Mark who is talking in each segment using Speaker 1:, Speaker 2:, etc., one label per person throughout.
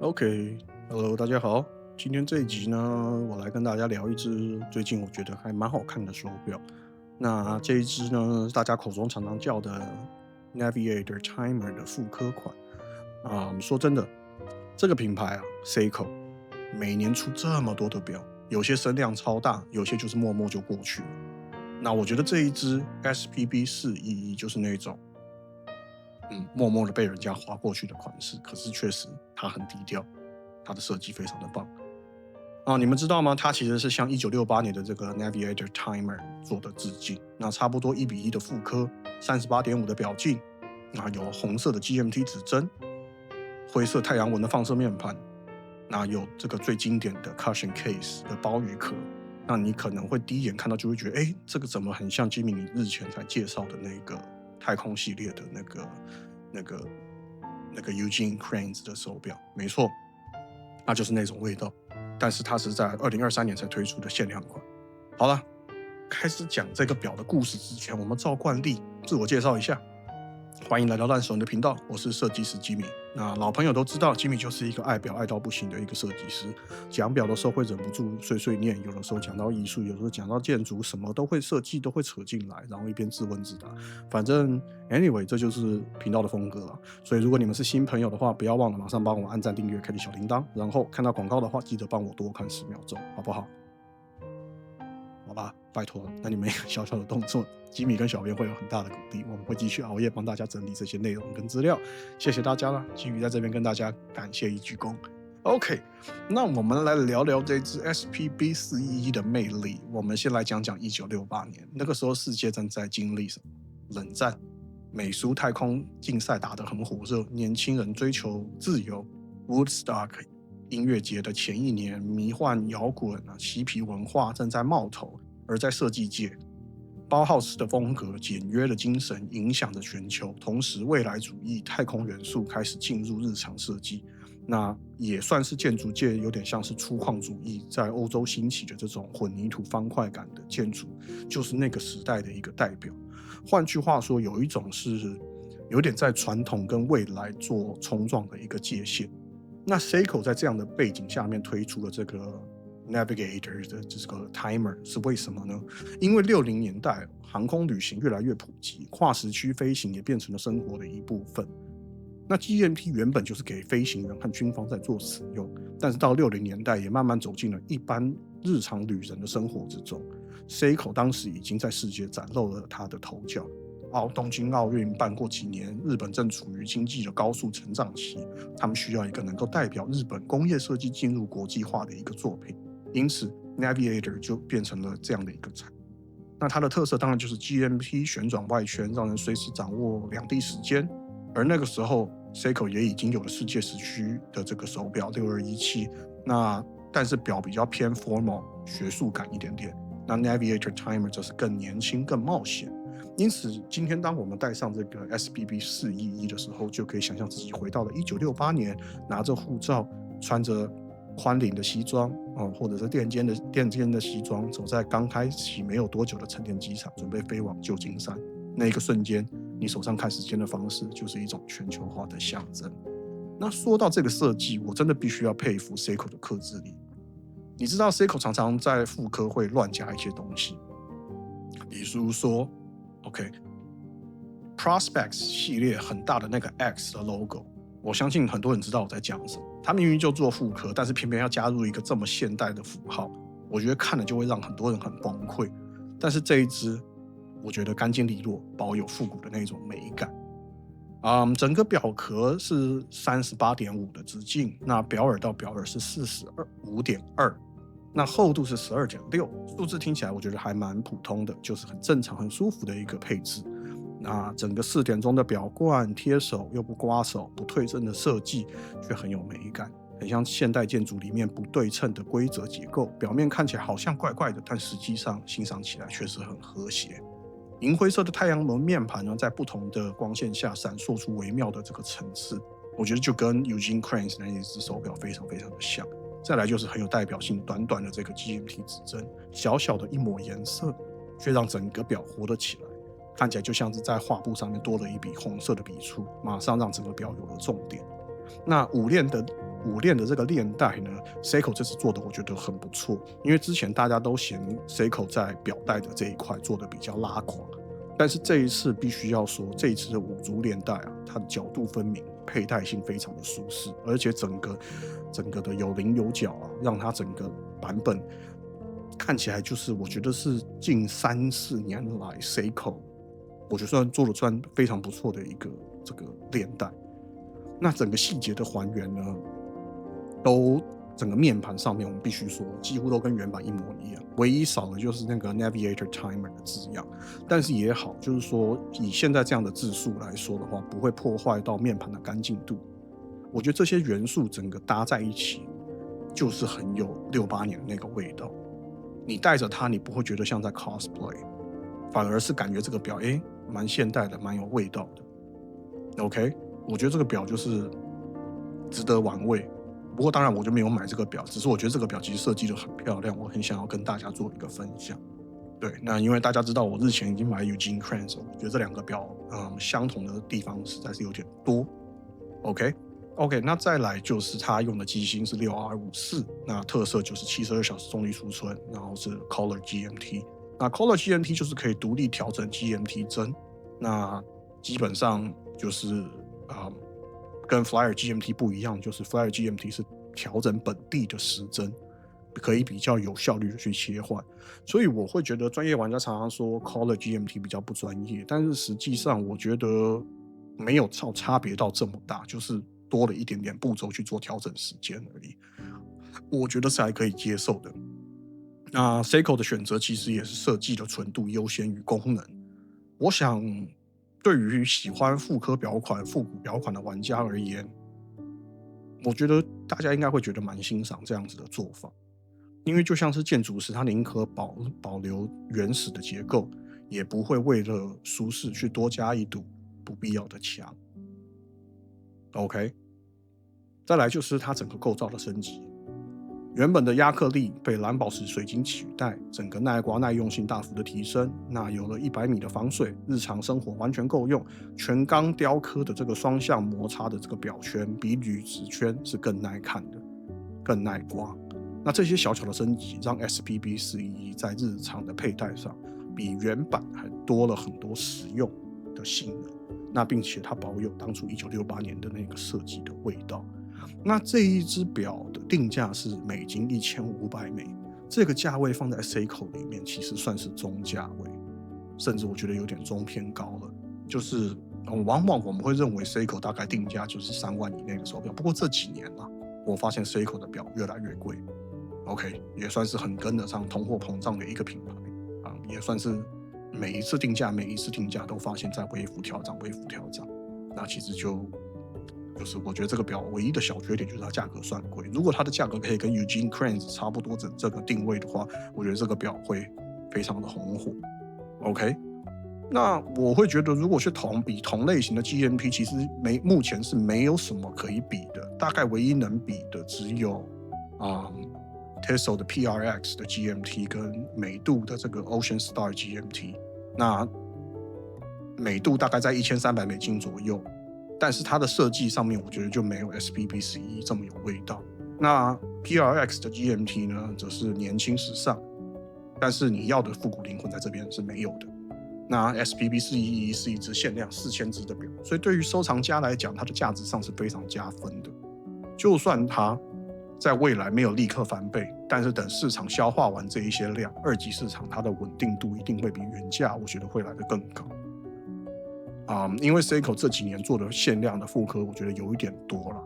Speaker 1: OK，Hello，大家好。今天这一集呢，我来跟大家聊一只最近我觉得还蛮好看的手表。那这一只呢，是大家口中常常叫的 Navigator Timer 的复刻款说真的，这个品牌Seiko 每年出这么多的表，有些声量超大，有些就是默默就过去了。那我觉得这一只 SPB411就是那种默默的被人家划过去的款式，可是确实它很低调，它的设计非常的棒你们知道吗？它其实是向1968年的这个 Navigator Timer 做的致敬，那差不多1:1的复刻，38.5的表径，那有红色的 GMT 指针，灰色太阳纹的放射面盘，那有这个最经典的 Cushion Case 的鲍鱼壳，那你可能会第一眼看到就会觉得，这个怎么很像吉米你日前才介绍的那个太空系列的那个 Eugene Cranes 的手表，没错，那就是那种味道。但是它是在2023年才推出的限量款。好了，开始讲这个表的故事之前，我们照惯例自我介绍一下。欢迎来到烂手人的频道，我是设计师吉米。那老朋友都知道，吉米就是一个爱表爱到不行的一个设计师。讲表的时候会忍不住碎碎念，有的时候讲到艺术，有的时候讲到建筑，什么都会设计，都会扯进来，然后一边自问自答。反正 anyway， 这就是频道的风格了。所以如果你们是新朋友的话，不要忘了马上帮我按赞、订阅、开启小铃铛，然后看到广告的话，记得帮我多看10秒钟，好不好？好吧，拜托了。那你们一个小小的动作，吉米跟小编会有很大的鼓励，我们会继续熬夜帮大家整理这些内容跟资料。谢谢大家了，吉米在这边跟大家感谢一鞠躬。OK，那我们来聊聊这支 SPB411的魅力。我们先来讲讲1968年，那个时候世界正在经历什么？冷战，美苏太空竞赛打得很火热，年轻人追求自由。Woodstock 音乐节的前一年，迷幻摇滚嬉皮文化正在冒头。而在设计界，包浩斯的风格、简约的精神影响着全球，同时未来主义、太空元素开始进入日常设计。那也算是建筑界有点像是粗犷主义在欧洲兴起的这种混凝土方块感的建筑，就是那个时代的一个代表。换句话说，有一种是有点在传统跟未来做冲撞的一个界限。那 Seiko 在这样的背景下面推出了这个 Navigator 的这个 Timer 是为什么呢？因为60年代航空旅行越来越普及，跨时区飞行也变成了生活的一部分。那 GMT 原本就是给飞行员和军方在做使用，但是到60年代也慢慢走进了一般日常旅人的生活之中。Seiko 当时已经在世界崭露了它的头角。东京奥运办过几年，日本正处于经济的高速成长期，他们需要一个能够代表日本工业设计进入国际化的一个作品，因此 Navigator 就变成了这样的一个产物。那它的特色当然就是 GMT 旋转外圈，让人随时掌握两地时间。而那个时候 Seiko 也已经有了世界时区的这个手表6217，但是表比较偏 formal 学术感一点点，那 Navigator Timer 则是更年轻更冒险。因此今天当我们戴上这个 SPB411 的时候，就可以想象自己回到了1968年，拿着护照，穿着宽领的西装或者是垫肩的西装，走在刚开启没有多久的成田机场，准备飞往旧金山。那一个瞬间，你手上看时间的方式就是一种全球化的象征。那说到这个设计，我真的必须要佩服 Seiko 的克制力。你知道 Seiko 常常在复刻会乱加一些东西，比如说Prospex 系列很大的那个 X 的 logo， 我相信很多人知道我在讲什么。他明明就做复刻，但是偏偏要加入一个这么现代的符号，我觉得看了就会让很多人很崩溃。但是这一支，我觉得干净利落，保有复古的那种美感。整个表壳是38.5的直径，那表耳到表耳是45.2，那厚度是12.6，数字听起来我觉得还蛮普通的，就是很正常、很舒服的一个配置。那整个4点钟的表冠贴手又不刮手、不对称的设计，却很有美感，很像现代建筑里面不对称的规则结构。表面看起来好像怪怪的，但实际上欣赏起来确实很和谐。银灰色的太阳纹面盘呢，在不同的光线下闪烁出微妙的这个层次，我觉得就跟 Eugene Cranes 那一只手表非常非常的像。再来就是很有代表性短短的这个 GMT 指针，小小的一抹颜色，却让整个表活了起来，看起来就像是在画布上面多了一笔红色的笔触，马上让整个表有了重点。那五链的这个链带呢，Seiko 这次做的我觉得很不错，因为之前大家都嫌 Seiko 在表带的这一块做的比较拉垮，但是这一次必须要说，这一次的5足链带啊，它的角度分明，佩戴性非常的舒适，而且整个的有棱有角啊，让它整个版本看起来就是我觉得是近3-4年来 Seiko 我觉得做的算非常不错的一个这个链带。那整个细节的还原呢，都整个面盘上面我们必须说几乎都跟原版一模一样，唯一少的就是那个 Navigator Timer 的字样，但是也好，就是说以现在这样的字数来说的话，不会破坏到面盘的干净度。我觉得这些元素整个搭在一起，就是很有68年的那个味道。你带着它，你不会觉得像在 cosplay， 反而是感觉这个表蛮现代的，蛮有味道的。OK， 我觉得这个表就是值得玩味。不过当然我就没有买这个表，只是我觉得这个表其实设计的很漂亮，我很想要跟大家做一个分享。对，那因为大家知道我日前已经买 Eugene Kranz， 我觉得这两个表相同的地方实在是有点多。OK， 那再来就是它用的机芯是 6R54， 那特色就是72小时重力储存，然后是 Color GMT。那 Color GMT 就是可以独立调整 GMT 针，那基本上就是跟 Flyer GMT 不一样，就是 Flyer GMT 是调整本地的时针，可以比较有效率的去切换。所以我会觉得专业玩家常常说 Color GMT 比较不专业，但是实际上我觉得没有差别到这么大，就是多了一点点步骤去做调整时间而已，我觉得是还可以接受的。那 Seiko 的选择其实也是设计的纯度优先于功能。我想对于喜欢复古表款的玩家而言，我觉得大家应该会觉得蛮欣赏这样子的做法，因为就像是建筑师，他宁可保留原始的结构，也不会为了舒适去多加一堵不必要的墙。OK， 再来就是它整个构造的升级，原本的亚克力被蓝宝石水晶取代，整个耐刮耐用性大幅的提升。那有了100米的防水，日常生活完全够用。全钢雕刻的这个双向摩擦的这个表圈，比铝质圈是更耐看的，更耐刮。那这些小巧的升级，让 SPB411在日常的佩戴上，比原版还多了很多实用的性能。那并且它保有当初1968年的那个设计的味道。那这一只表的定价是美金1500美，这个价位放在 Seiko 里面其实算是中价位，甚至我觉得有点中偏高了。就是往往我们会认为 Seiko 大概定价就是3万以内的手表，不过这几年啦，我发现 Seiko 的表越来越贵。OK， 也算是很跟得上通货膨胀的一个品牌也算是每一次定价都发现在微幅调涨。那其实就是我觉得这个表唯一的小缺点就是它价格算贵，如果它的价格可以跟 Eugene Kranz 差不多这个定位的话，我觉得这个表会非常的红火。OK， 那我会觉得如果是比同类型的 GMT， 其实目前是没有什么可以比的，大概唯一能比的只有Tissot 的 PRX 的 GMT 跟美度的这个 Ocean Star GMT， 那美度大概在1300美金左右，但是它的设计上面我觉得就没有 SPB11 这么有味道。那 PRX 的 GMT 呢，则是年轻时尚，但是你要的复古灵魂在这边是没有的。那 SPB411 是一只限量4000只的表，所以对于收藏家来讲，它的价值上是非常加分的。就算它在未来没有立刻翻倍，但是等市场消化完这一些量，二级市场它的稳定度一定会比原价我觉得会来得更高。因为 Seiko 这几年做的限量的复刻，我觉得有一点多了，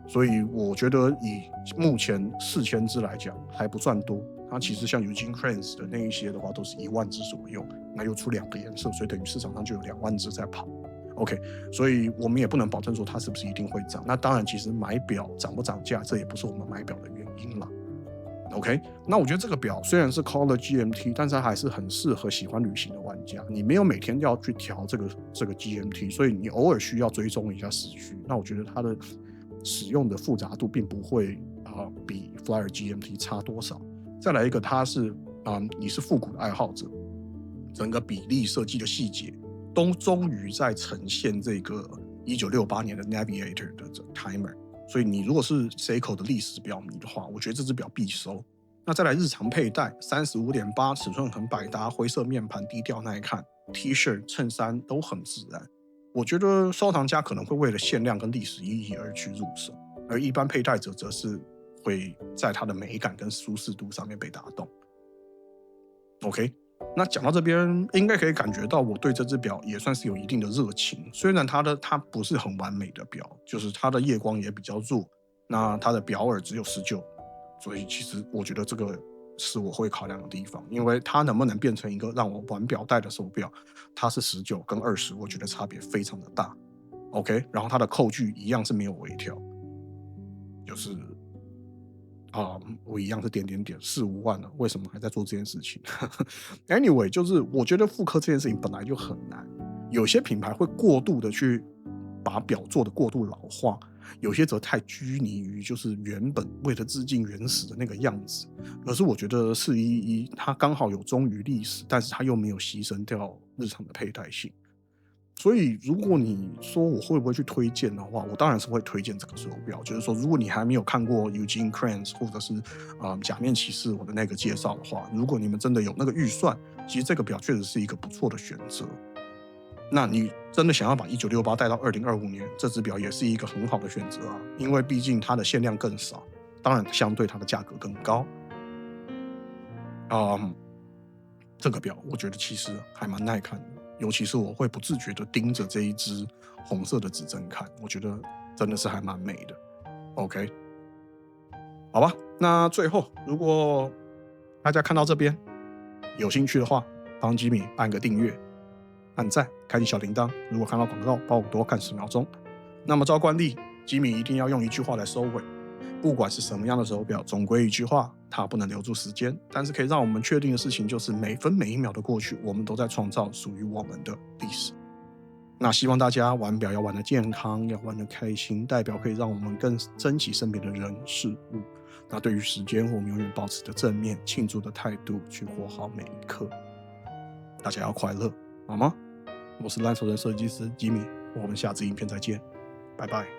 Speaker 1: 所以我觉得以目前4000只来讲还不算多。它其实像 Eugene Kranz 的那一些的话，都是1万只左右，那又出2个颜色，所以等于市场上就有2万只在跑。OK， 所以我们也不能保证说它是不是一定会涨。那当然，其实买表涨不涨价，这也不是我们买表的原因啦。OK， 那我觉得这个表虽然是 Color GMT， 但是它还是很适合喜欢旅行的玩家。你没有每天要去调这个 GMT， 所以你偶尔需要追踪一下时区。那我觉得它的使用的复杂度并不会比 Flyer GMT 差多少。再来一个，它是你是复古的爱好者，整个比例设计的细节都终于在呈现这个1968年的 Navigator 的这 timer， 所以你如果是 Seiko 的历史表迷的话，我觉得这只表必收。那再来日常佩戴，35.8尺寸很百搭，灰色面盘低调耐看 ，T 恤、衬衫都很自然。我觉得收藏家可能会为了限量跟历史意义而去入手，而一般佩戴者则是会在它的美感跟舒适度上面被打动。OK， 那讲到这边，应该可以感觉到我对这只表也算是有一定的热情。虽然它不是很完美的表，就是它的夜光也比较弱，那它的表耳只有19，所以其实我觉得这个是我会考量的地方，因为它能不能变成一个让我玩表带的手表，它是19跟20，我觉得差别非常的大。OK， 然后它的扣具一样是没有微调，就是我一样是4-5万了，为什么还在做这件事情？Anyway， 就是我觉得复刻这件事情本来就很难，有些品牌会过度的去把表做的过度老化，有些则太拘泥于就是原本为了致敬原始的那个样子。可是我觉得411它刚好有忠于历史，但是它又没有牺牲掉日常的佩戴性。所以，如果你说我会不会去推荐的话，我当然是会推荐这个手表。就是说，如果你还没有看过 Eugene Kranz 或者是假面骑士我的那个介绍的话，如果你们真的有那个预算，其实这个表确实是一个不错的选择。那你真的想要把1968带到2025年，这只表也是一个很好的选择啊，因为毕竟它的限量更少，当然相对它的价格更高。这个表我觉得其实还蛮耐看的。尤其是我会不自觉的盯着这一只红色的指针看，我觉得真的是还蛮美的。OK， 好吧，那最后如果大家看到这边有兴趣的话，帮吉米按个订阅、按赞、开启小铃铛。如果看到广告，帮我多看10秒钟。那么照惯例，吉米一定要用一句话来收尾。不管是什么样的手表，总归一句话，它不能留住时间，但是可以让我们确定的事情就是每分每一秒的过去，我们都在创造属于我们的历史。那希望大家玩表要玩得健康，要玩得开心，代表可以让我们更珍惜身边的人事物。那对于时间，我们永远保持着正面庆祝的态度去活好每一刻。大家要快乐，好吗？我是烂熟人设计师吉米，我们下支影片再见，拜拜。